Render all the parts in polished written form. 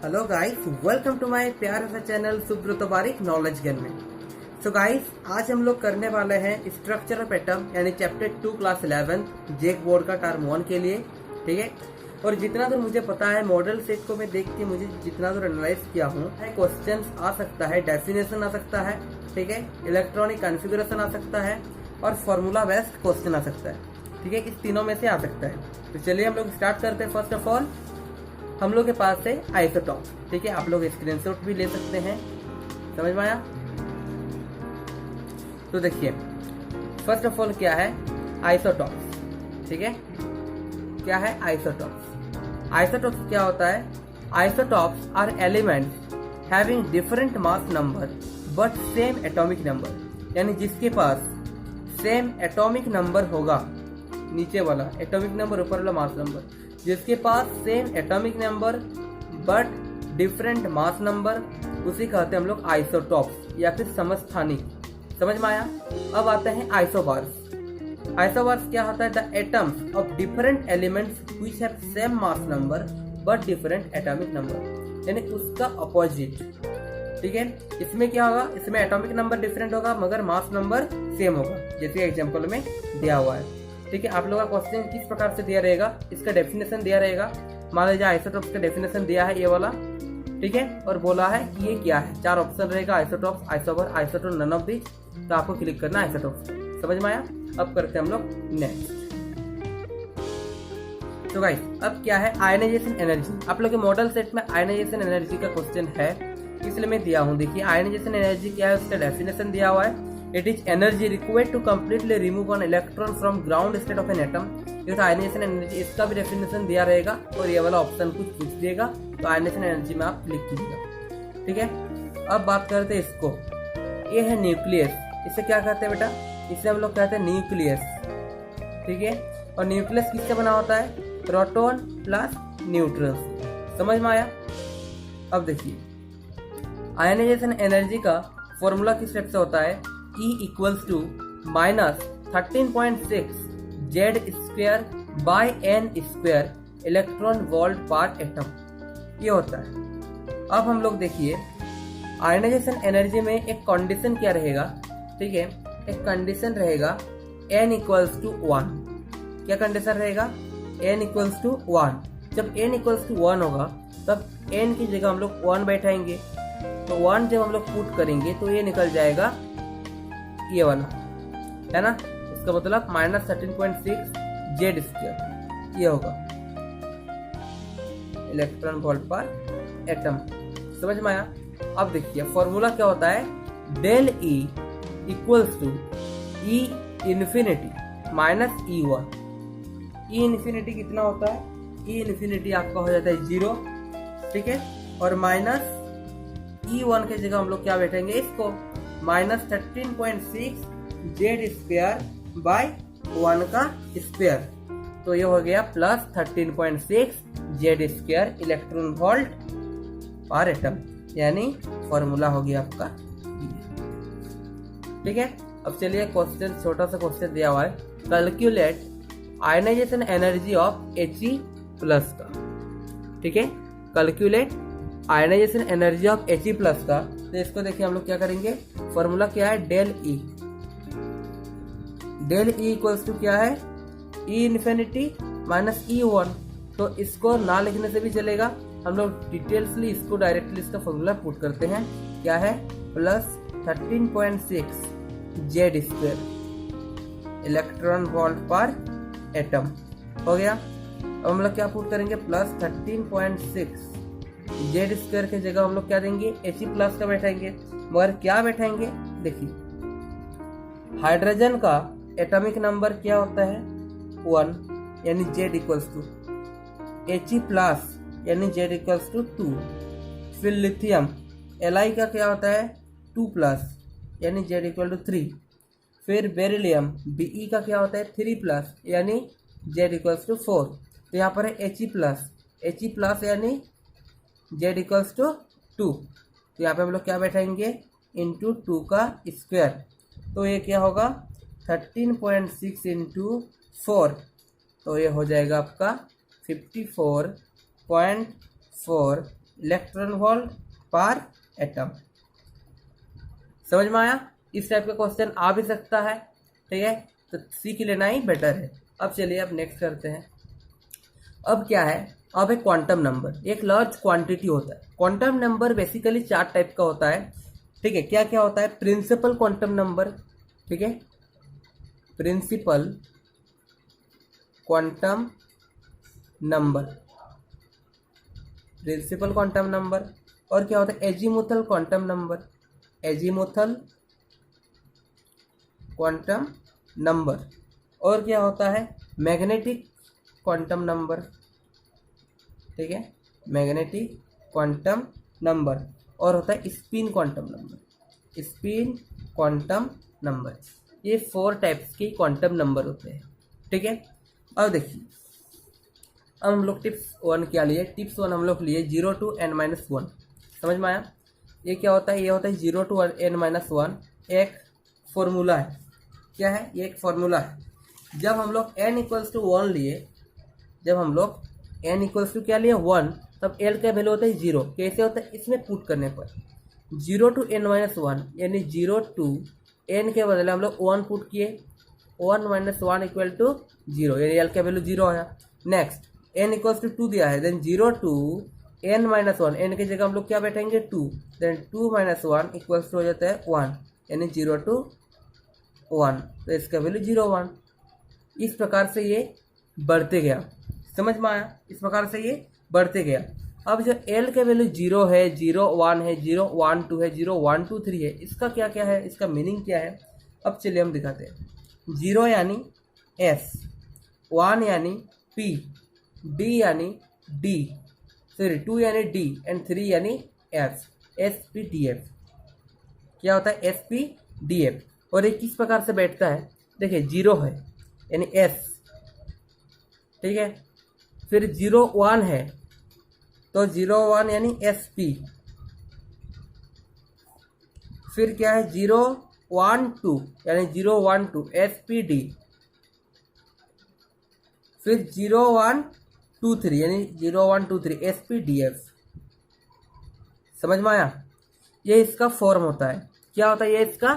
Hello guys, welcome to my प्यारा सा channel Subrat Barik knowledge gain में। सो गाइस, आज हम लोग करने वाले हैं स्ट्रक्चर ऑफ एटम यानी चैप्टर 2 क्लास 11 जेक बोर्ड का टर्म 1 के लिए। ठीक है, और जितना दूर मुझे पता है मॉडल सेट को मैं देख के मुझे जितना दूर एनालाइज किया हूँ, क्वेश्चन आ सकता है, डेफिनेशन आ सकता है, ठीक है, इलेक्ट्रॉनिक कॉन्फ़िगरेशन आ सकता है और फॉर्मूला बेस्ड क्वेश्चन आ सकता है। ठीक है, इस तीनों में से आ सकता है। तो चलिए हम लोग स्टार्ट करते हैं। फर्स्ट ऑफ ऑल हम लोग के पास है आइसोटॉप। ठीक है, आप लोग स्क्रीनशॉट भी ले सकते हैं। समझ में आया? तो देखिए, फर्स्ट ऑफ ऑल क्या है आइसोटॉप्स। ठीक है, क्या है आइसोटॉप्स? आइसोटॉप्स क्या होता है? Isotopes are elements having different mass number but same atomic number, यानी जिसके पास सेम एटॉमिक नंबर होगा, नीचे वाला एटॉमिक नंबर, ऊपर वाला मास नंबर, जिसके पास same atomic number but different mass number, उसी कहते हैं हम लोग आइसोटॉप्स या फिर समस्थानिक। समझ में आया? अब आते हैं आइसोबार्स। आइसोबार्स क्या होता है? The atoms of different elements which have same mass number but different atomic number, यानी उसका अपोजिट। ठीक है, इसमें क्या होगा? इसमें एटॉमिक नंबर डिफरेंट होगा मगर मास नंबर सेम होगा, जैसे एग्जांपल में दिया हुआ है। ठीक है, आप लोगों का क्वेश्चन किस प्रकार से दिया रहेगा, इसका डेफिनेशन दिया रहेगा। मान लीजिए आइसोटॉप्स का डेफिनेशन दिया है ये वाला, ठीक है, और बोला है कि ये क्या है। 4 ऑप्शन रहेगा, isotopes, isobar, isotope, none of this. तो आपको क्लिक करना है आइसोटॉप्स। समझ में आया? अब करते हैं हम लोग नेक्स्ट। तो गाइस, अब क्या है आयनाइजेशन एनर्जी। आप लोग के मॉडल सेट में आयनाइजेशन एनर्जी का क्वेश्चन है, इसलिए मैं दिया हूँ। देखिए, आयनाइजेशन एनर्जी क्या है, उसका डेफिनेशन दिया हुआ है। It is energy required to completely remove an electron from ground state of an atom। ये तो आयनाइजेशन एनर्जी, इसका भी डेफिनेशन दिया रहेगा और ये वाला ऑप्शन कुछ पूछ देगा, तो आयनाइजेशन एनर्जी में आप क्लिक कीजिएगा। ठीक है, अब बात करते हैं इसको। ये है न्यूक्लियस। इसे क्या कहते हैं बेटा? इसे हम लोग कहते हैं न्यूक्लियस। ठीक है, और न्यूक्लियस किससे बना होता है? Proton plus neutron. समझ में आया? अब देखिए, आयनाइजेशन एनर्जी का फॉर्मूला किस टाइप से होता है? E equals to minus 13.6 Z square by n square electron volt per atom, ये होता है। अब हम लोग देखिए, आयनाइजेशन एनर्जी में एक कंडीशन क्या रहेगा? ठीक है, एक कंडीशन रहेगा n इक्वल्स टू 1। क्या कंडीशन रहेगा? n equals to 1। जब n इक्वल्स टू 1 होगा तब n की जगह हम लोग 1 बैठाएंगे, तो 1 जब हम लोग पुट करेंगे तो ये निकल जाएगा ये वाला, है ना। इसका मतलब माइनस 13.6 जेड स्क्वायर, ये होगा इलेक्ट्रॉन वोल्ट पर एटम। समझ में आया? अब देखिए, फॉर्मूला क्या होता है? Del E equals to E infinity minus E1। E infinity कितना होता है? ई इन्फिनिटी आपका हो जाता है 0। ठीक है, और माइनस E1 की जगह हम लोग क्या बैठेंगे? इसको माइनस 13.6 जेड स्क्वायर बाई 1 का स्क्वायर, तो ये हो गया plus 13.6 Z square electron volt per atom, यानी फॉर्मूला हो गया आपका। ठीक है, अब चलिए क्वेश्चन, छोटा सा क्वेश्चन दिया हुआ है, calculate ionisation energy of He plus का। ठीक है, calculate ionisation energy of He plus का। तो इसको देखिए, हम लोग क्या करेंगे? फॉर्मूला क्या है? Del E. Del E equals to क्या है? E infinity minus E1। तो इसको ना लिखने से भी चलेगा, हम लोग डिटेल्सली इसको डायरेक्टली इसका फॉर्मूला पुट करते हैं। क्या है? Plus 13.6 Z square electron volt per atom हो गया। अब हम लोग क्या पुट करेंगे? प्लस 13.6 जेड स्क्वायर की जगह हम लोग क्या देंगे? He प्लस का बैठाएंगे, मगर क्या बैठाएंगे? देखिए, हाइड्रोजन का एटॉमिक नंबर क्या होता है? 1, यानी Z equals to He plus यानी जेड इक्वल्स टू 2। फिर लिथियम Li का क्या होता है? 2 प्लस यानी जेड इक्वल टू 3। फिर बेरिलियम Be का क्या होता है? 3 प्लस यानी जेड इक्वल्स टू 4। तो यहाँ पर है He प्लस यानी जेड इक्वल्स टू 2। तो यहाँ पे हम लोग क्या बैठाएंगे? इंटू 2 का स्क्वायर, तो ये क्या होगा? 13.6 इंटू 4, तो ये हो जाएगा आपका 54.4 इलेक्ट्रॉन वोल्ट पर एटम। समझ में आया? इस टाइप का क्वेश्चन आ भी सकता है, ठीक है, तो सीख लेना ही बेटर है। अब चलिए अब नेक्स्ट करते हैं। अब क्या है, अब एक क्वांटम नंबर, एक लार्ज क्वांटिटी होता है। क्वांटम नंबर बेसिकली 4 टाइप का होता है, ठीक है। क्या क्या होता है? प्रिंसिपल क्वांटम नंबर, ठीक है, principal quantum number, principal quantum number. और क्या होता है? Azimuthal quantum number, azimuthal quantum number. और क्या होता है? मैग्नेटिक क्वांटम नंबर, ठीक है, मैग्नेटिक क्वांटम नंबर। और होता है spin quantum number, spin quantum number. ये 4 टाइप्स के क्वांटम नंबर होते हैं, ठीक है। अब देखिए, अब हम लोग टिप्स 1 क्या लिए? टिप्स 1 हम लोग लिए 0 to n-1। समझ में आया? ये क्या होता है? ये होता है 0 to n-1 एक फॉर्मूला है। क्या है? ये एक फॉर्मूला है। जब हम लोग n = 1 लिए, जब हम लोग n = क्या लिए? 1, तब l का वैल्यू होता है 0। कैसे होता है? इसमें पुट करने पर 0 to n-1 यानी 0 to n के बदले हम लोग 1 पुट किए, 1 - 1 = 0 यानी l का वैल्यू 0 आया। नेक्स्ट n = 2 दिया है, देन 0 to n-1, n की जगह हम लोग क्या बैठेंगे? 2, देन 2 - 1 = हो जाता है 1 यानी 0 to 1, तो इसका वैल्यू 0 1। इस प्रकार से ये बढ़ते गया। समझ में आया? इस प्रकार से ये बढ़ते गया। अब जो l के वैल्यू 0 है, 0 1 है, 0 1 2 है, 0 1 2 3 है, इसका क्या क्या है? इसका मीनिंग क्या है? अब चलिए हम दिखाते हैं। 0 यानी S, 1 यानी P, D यानी D, सॉरी 2 यानी D एंड 3 यानी F, SPDF। क्या होता है? SPDF। और ये किस प्रकार से बैठता है? देखिए 0 है यानी S, ठीक है, फिर 0 1 है तो 0 1 यानी SP, फिर क्या है? 0 1 2 यानी 0 1 2 SPD, फिर 0 1 2 3 यानी 0 1 2 3 SPDF। समझ में आया? ये इसका फॉर्म होता है। क्या होता है? ये इसका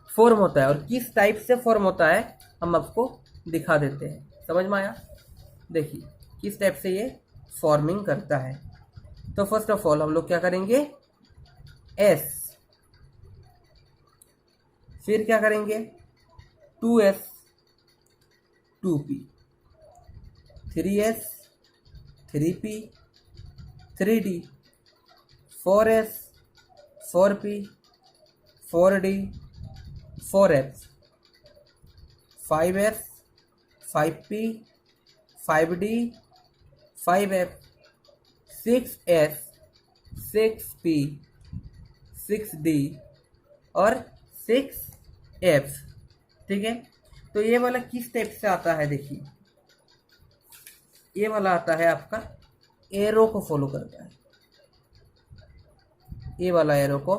फॉर्म होता है। और किस टाइप से फॉर्म होता है हम आपको दिखा देते हैं। समझ में आया? देखिए किस टाइप से ये फॉर्मिंग करता है। तो फर्स्ट ऑफ ऑल हम लोग क्या करेंगे? S, फिर क्या करेंगे? 2S 2P, 3S 3P 3D, 4S 4P 4D 4F, 5S 5P 5D 5F, 6S 6P 6D और 6F, ठीक है। तो ये वाला किस टाइप से आता है? देखिए ये वाला आता है आपका एरो को फॉलो करता है, ये वाला एरो को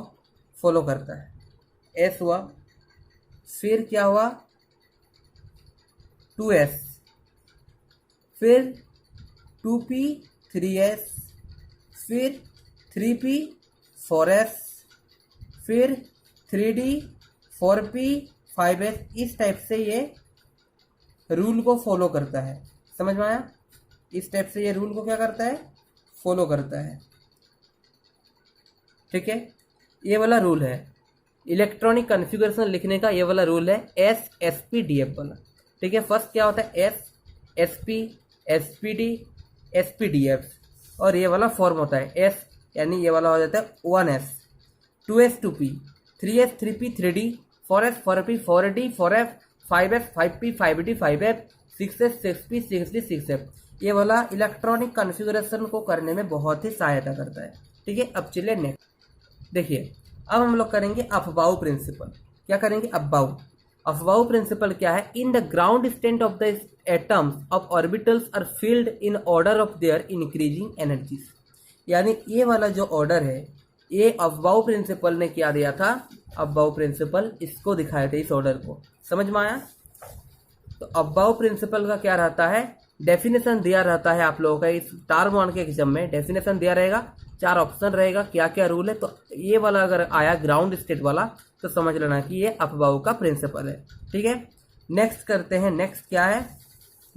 फॉलो करता है। S हुआ, फिर क्या हुआ? 2S, फिर 2P 3S, फिर 3P 4S, फिर 3D 4P 5S। इस टाइप से ये रूल को फॉलो करता है। समझ में आया? इस टाइप से ये रूल को क्या करता है? फॉलो करता है, ठीक है। ये वाला रूल है इलेक्ट्रॉनिक कॉन्फ़िगरेशन लिखने का, ये वाला रूल है SSPDF वाला, ठीक है। फर्स्ट क्या होता है? S SP SPD SPDF, और ये वाला फॉर्म होता है S यानी ये वाला हो जाता है 1S, 2S 2P, 3S 3P 3D, 4S 4P 4D 4F, 5S 5P 5D 5F, 6S 6P 6D 6F। ये वाला इलेक्ट्रॉनिक कॉन्फ़िगरेशन को करने में बहुत ही सहायता करता है, ठीक है। अब चलिए नेक्स्ट देखिए, अब हम लोग करेंगे अफबाउ प्रिंसिपल। क्या करेंगे? अफबाउ। अफबाउ प्रिंसिपल क्या है? In the ground state of the atoms of orbitals are filled in order of their increasing energies. यानी ये वाला जो ऑर्डर है, ये अफबाउ प्रिंसिपल ने क्या दिया था? अफबाउ प्रिंसिपल इसको दिखाए थे, इस ऑर्डर को। समझ में आया? तो अफबाउ प्रिंसिपल का क्या रहता है? डेफिनेशन दिया रहता है आप लोगों का इस टर्म 1 के एग्जाम में, डेफिनेशन दिया रहेगा 4 ऑप्शन रहेगा, क्या क्या रूल है। तो ये वाला अगर आया ग्राउंड स्टेट वाला तो समझ लेना कि ये अफबाऊ का प्रिंसिपल है। ठीक है, नेक्स्ट करते हैं। नेक्स्ट क्या है?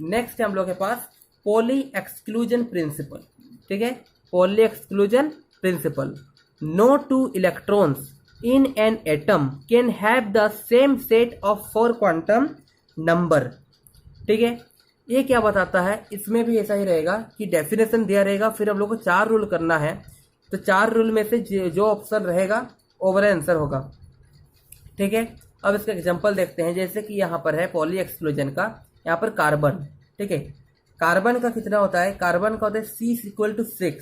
नेक्स्ट है हम लोग के पास पॉली एक्सक्लूजन प्रिंसिपल। ठीक है, Pauli exclusion principle. No two electrons in an atom can have the same set of 4 quantum number. ठीक है, ये क्या बताता है? इसमें भी ऐसा ही रहेगा कि डेफिनेशन दिया रहेगा, फिर हम लोग को 4 रूल करना है। तो 4 रूल में से जो ऑप्शन रहेगा ओवर आंसर होगा। ठीक है, अब इसका एग्जांपल देखते हैं। जैसे कि यहाँ पर है पॉली एक्सक्लूजन का, यहाँ पर कार्बन। ठीक है, कार्बन का कितना होता है? कार्बन का होता है C=6।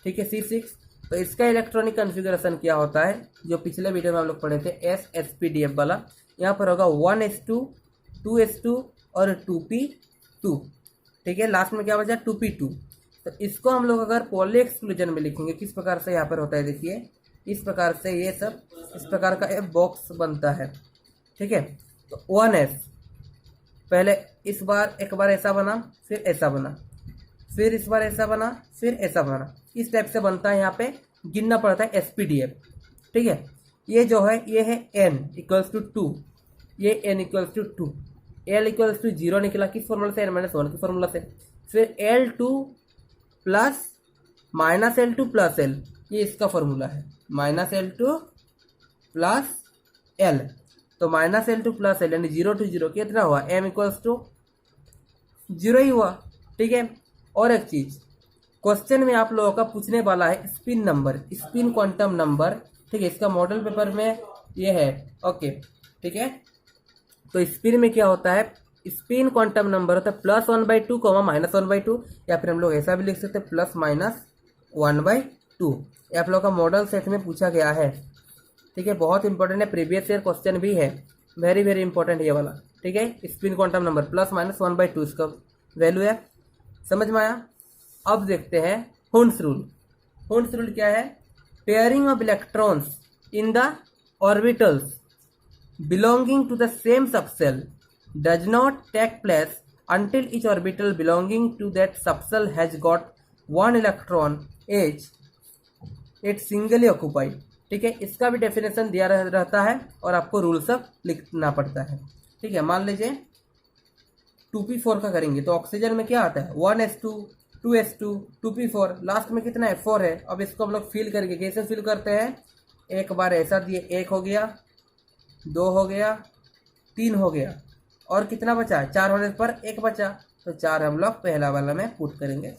ठीक है, C6। तो इसका इलेक्ट्रॉनिक कॉन्फ़िगरेशन क्या होता है? जो पिछले वीडियो में हम लोग पढ़े थे SsPdF वाला, यहाँ पर होगा 1s2, 2s2 और 2p2। ठीक है, लास्ट में क्या बचा? 2p2। तो इसको हम लोग अगर पॉली एक्सक्लूजन में लिखेंगे किस प्रकार से यहाँ पर होता है, देखिए इस प्रकार से, ये सब इस प्रकार का एक बॉक्स बनता है। ठीक है, तो 1s पहले इस बार एक बार ऐसा बना, फिर ऐसा बना, फिर इस बार ऐसा बना, फिर ऐसा बना, इस टाइप से बनता है। यहाँ पे गिनना पड़ता है SPDF। ठीक है, ये जो है ये है n=2, ये n=2, L=0 निकला किस फॉर्मूला से? n-1 की फॉर्मूला से। फिर L2 plus -L2 plus L, ये इसका फॉर्मूला है, -L2 प्लस L। तो -L2 प्लस L यानी 0 to 0 कितना हुआ? m=0 ही हुआ। ठीक है, और एक चीज क्वेश्चन में आप लोगों का पूछने वाला है spin number, spin quantum number. ठीक है, इसका मॉडल पेपर में ये है। ओके, ठीक है, तो स्पिन में क्या होता है? स्पिन क्वांटम नंबर होता है +1/2, -1/2, या फिर हम लोग ऐसा भी लिख सकते हैं +-1/2। ये आप लोग का मॉडल सेट में पूछा गया है। ठीक है, बहुत इंपॉर्टेंट है, प्रीवियस ईयर क्वेश्चन भी है, वेरी वेरी इंपॉर्टेंट ये वाला। ठीक है, स्पिन क्वांटम नंबर +-1/2 इसका वैल्यू है। समझ में आया? अब देखते हैं हुंड्स रूल। हुंड्स रूल क्या है? Pairing of electrons in the orbitals belonging to the same subshell does not take place until each orbital belonging to that subshell has got one electron each it singly occupied। ठीक है, इसका भी definition दिया रहता है और आपको rule सब लिखना पड़ता है। ठीक है, मान लीजिए 2p4 का करेंगे तो ऑक्सीजन में क्या आता है? 1s2, 2s2, 2p4, लास्ट में कितना है? 4 है। अब इसको हम लोग फिल करके कैसे फिल करते हैं? एक बार ऐसा दिए, 1 हो गया, 2 हो गया, 3 हो गया, और कितना बचा? 4 होने पर 1 बचा, तो 4 हम लोग पहला वाला में पुट करेंगे।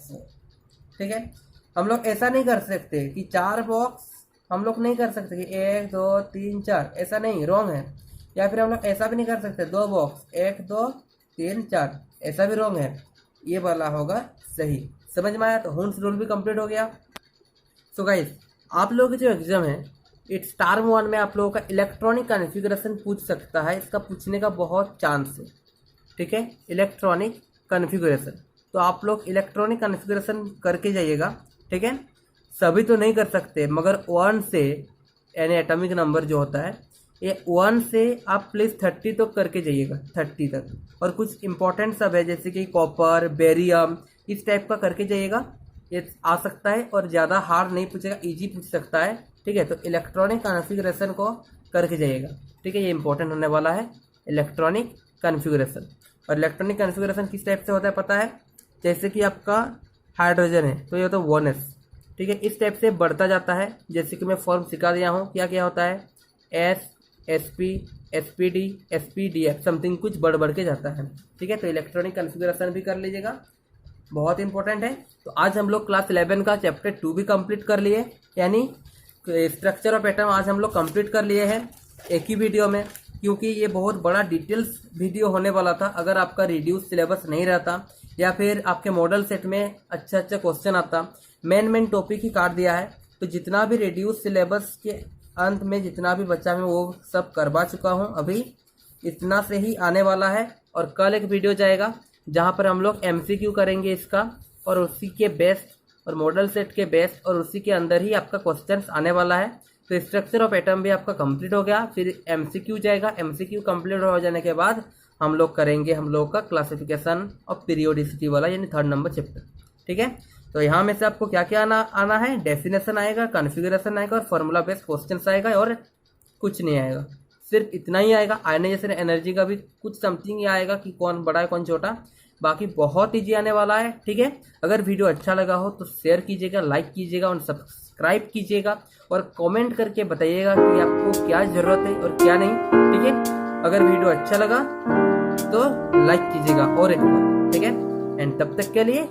ठीक है, हम लोग ऐसा नहीं कर सकते कि 4 बॉक्स हम लोग नहीं कर सकते कि 1 2 3 4, ऐसा नहीं, रॉन्ग है। या फिर हम लोग ऐसा भी नहीं कर सकते 2 बॉक्स 1 2 3 4, ऐसा भी रॉन्ग है। ये वाला होगा सही। समझ में आया? तो हुंड्स रूल भी कंप्लीट हो गया। सो गाइस, आप लोगों की जो एग्जाम है इट्स टर्म 1 में आप लोगों का इलेक्ट्रॉनिक कॉन्फ़िगरेशन पूछ सकता है, इसका पूछने का बहुत चांस है। ठीक है, इलेक्ट्रॉनिक कॉन्फ़िगरेशन, तो आप लोग इलेक्ट्रॉनिक कॉन्फ़िगरेशन करके जाइएगा। ठीक है, सभी तो नहीं कर सकते, मगर 1 से यानी एटॉमिक नंबर जो होता है ये 1 से आप प्लीज़ 30 तक करके जाइएगा, 30 तक। और कुछ इंपॉर्टेंट सब है जैसे कि कॉपर, बेरियम, इस टाइप का करके जाइएगा, ये आ सकता है और ज़्यादा हार्ड नहीं पूछेगा, इजी पूछ सकता है। ठीक है, तो इलेक्ट्रॉनिक कॉन्फ़िगरेशन को करके जाइएगा। ठीक है, ये इंपॉर्टेंट होने वाला है इलेक्ट्रॉनिक कॉन्फ़िगरेशन। और इलेक्ट्रॉनिक कॉन्फ़िगरेशन किस टाइप से होता है पता है? जैसे कि आपका हाइड्रोजन है तो ये तो 1s। ठीक है, इस टाइप से बढ़ता जाता है। जैसे कि मैं फॉर्म सिखा दिया हूँ, क्या क्या होता है? S, SP, SPD, SPDF, something कुछ बढ़ बढ़ के जाता है। ठीक है, तो इलेक्ट्रॉनिक कॉन्फ़िगरेशन भी कर लीजिएगा, बहुत इंपॉर्टेंट है। तो आज हम लोग क्लास 11 का चैप्टर 2 भी कंप्लीट कर लिए, यानी स्ट्रक्चर ऑफ एटम आज हम लोग कंप्लीट कर लिए हैं एक ही वीडियो में, क्योंकि ये बहुत बड़ा डिटेल्स वीडियो होने वाला था। अगर आपका रिड्यूस सिलेबस नहीं रहता या फिर आपके मॉडल सेट में अच्छा अच्छा क्वेश्चन आता, मेन टॉपिक ही काट दिया है, तो जितना भी रिड्यूस सिलेबस के अंत में जितना भी बच्चा मैं वो सब करवा चुका हूँ। अभी इतना से ही आने वाला है, और कल एक वीडियो जाएगा जहाँ पर हम लोग MCQ करेंगे इसका, और उसी के बेस्ट और मॉडल सेट के बेस्ट, और उसी के अंदर ही आपका क्वेश्चंस आने वाला है। तो स्ट्रक्चर ऑफ एटम भी आपका कंप्लीट हो गया, फिर MCQ जाएगा। MCQ कंप्लीट हो जाने के बाद हम लोग करेंगे हम लोग का क्लासिफिकेशन ऑफ पीरियोडिसिटी वाला, यानी 3rd नंबर चैप्टर। ठीक है, तो यहाँ में से आपको क्या क्या आना है, डेफिनेशन आएगा, कॉन्फ़िगरेशन आएगा और फॉर्मूला बेस्ड क्वेश्चन आएगा और कुछ नहीं आएगा, सिर्फ इतना ही आएगा। आयनाइजेशन एनर्जी का भी कुछ समथिंग ही आएगा कि कौन बड़ा है कौन छोटा, बाकी बहुत ईजी आने वाला है। ठीक है, अगर वीडियो अच्छा लगा हो तो शेयर कीजिएगा, लाइक कीजिएगा और सब्सक्राइब कीजिएगा और कमेंट करके बताइएगा कि आपको क्या ज़रूरत है और क्या नहीं। ठीक है, अगर वीडियो अच्छा लगा तो लाइक कीजिएगा और एक बार। ठीक है, एंड तब तक के लिए